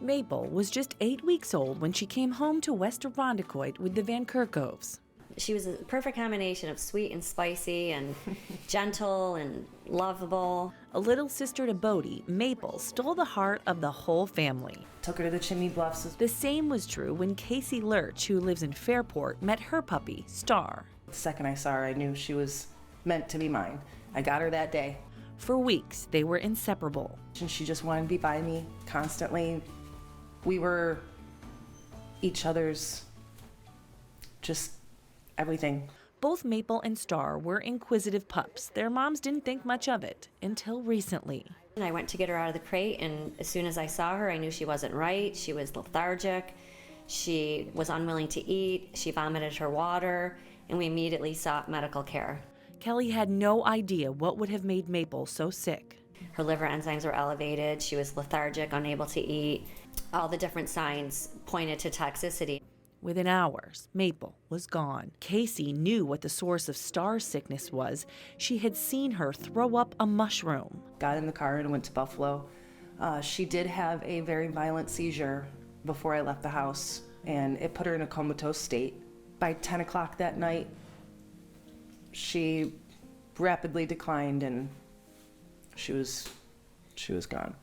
Maple was just 8 weeks old when she came home to West Irondequoit with the Van Kerkhoves. She was a perfect combination of sweet and spicy and gentle and lovable. A little sister to Bodie, Maple stole the heart of the whole family. Took her to the Chimney Bluffs. The same was true when Casey Lurch, who lives in Fairport, met her puppy, Star. The second I saw her, I knew she was meant to be mine. I got her that day. For weeks, they were inseparable. And she just wanted to be by me constantly. We were each other's just everything. Both Maple and Star were inquisitive pups. Their moms didn't think much of it until recently. And I went to get her out of the crate, and as soon as I saw her, I knew she wasn't right. She was lethargic. She was unwilling to eat. She vomited her water, and we immediately sought medical care. Kelly had no idea what would have made Maple so sick. Her liver enzymes were elevated. She was lethargic, unable to eat. All the different signs pointed to toxicity. Within hours, Maple was gone. Casey knew what the source of Star's sickness was. She had seen her throw up a mushroom. Got in the car and went to Buffalo. She did have a very violent seizure before I left the house, and it put her in a comatose state. By 10 o'clock that night, she rapidly declined and she was gone.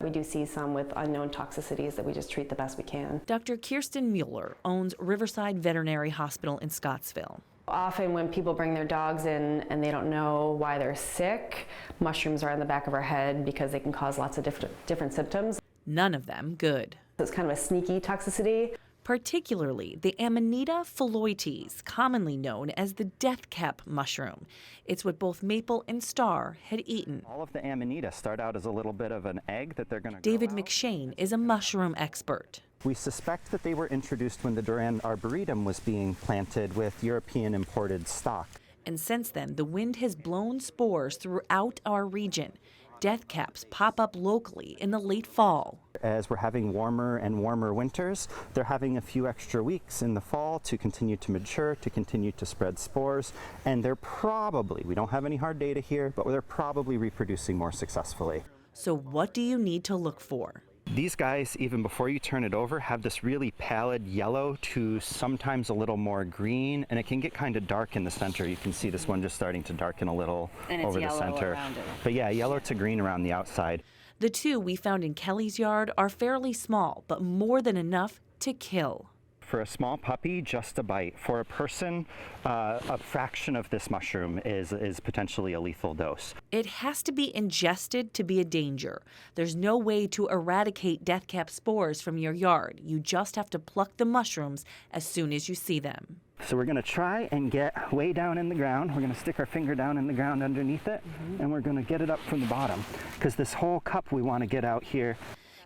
We do see some with unknown toxicities that we just treat the best we can. Dr. Kirsten Mueller owns Riverside Veterinary Hospital in Scottsville. Often when people bring their dogs in and they don't know why they're sick, mushrooms are in the back of our head because they can cause lots of different symptoms. None of them good. It's kind of a sneaky toxicity. Particularly the Amanita phalloides, commonly known as the death cap mushroom. It's what both Maple and Star had eaten. All of the Amanita start out as a little bit of an egg that they're going to David McShane is a mushroom expert. We suspect that they were introduced when the Duran arboretum was being planted with European imported stock. And since then, the wind has blown spores throughout our region. Death caps pop up locally in the late fall. As we're having warmer and warmer winters, they're having a few extra weeks in the fall to continue to mature, to continue to spread spores, and they're probably, we don't have any hard data here, but they're probably reproducing more successfully. So what do you need to look for? These guys, even before you turn it over, have this really pallid yellow to sometimes a little more green, and it can get kind of dark in the center. You can see this one just starting to darken a little over the center. But yeah, yellow to green around the outside. The two we found in Kelly's yard are fairly small, but more than enough to kill. For a small puppy, just a bite. For a person, a fraction of this mushroom is potentially a lethal dose. It has to be ingested to be a danger. There's no way to eradicate death cap spores from your yard. You just have to pluck the mushrooms as soon as you see them. So we're going to try and get way down in the ground. We're going to stick our finger down in the ground underneath it, and we're going to get it up from the bottom, because this whole cup we want to get out here.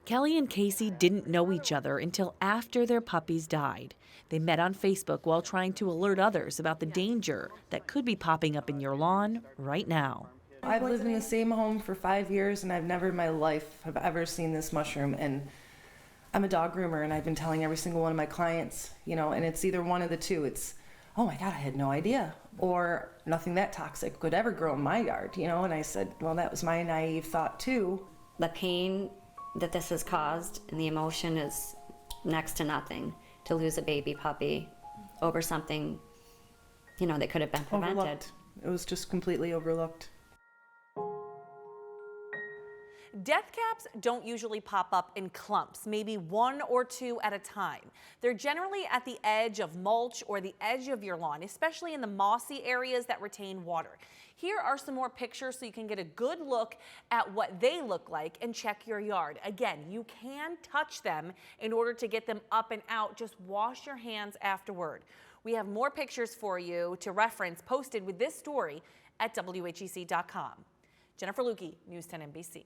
Kelly and Casey didn't know each other until after their puppies died. They met on Facebook while trying to alert others about the danger that could be popping up in your lawn right now. I've lived in the same home for 5 years, and I've never in my life have ever seen this mushroom. And I'm a dog groomer, and I've been telling every single one of my clients, and it's either one of the two. It's, oh my God, I had no idea. Or nothing that toxic could ever grow in my yard, And I said, well, that was my naive thought too. The pain that this has caused and the emotion is next to nothing. To lose a baby puppy over something, that could have been prevented. Overlooked. It was just completely overlooked. Death caps don't usually pop up in clumps, maybe one or two at a time. They're generally at the edge of mulch or the edge of your lawn, especially in the mossy areas that retain water. Here are some more pictures so you can get a good look at what they look like and check your yard. Again, you can touch them in order to get them up and out. Just wash your hands afterward. We have more pictures for you to reference posted with this story at WHEC.com. Jennifer Lukey, News 10 NBC.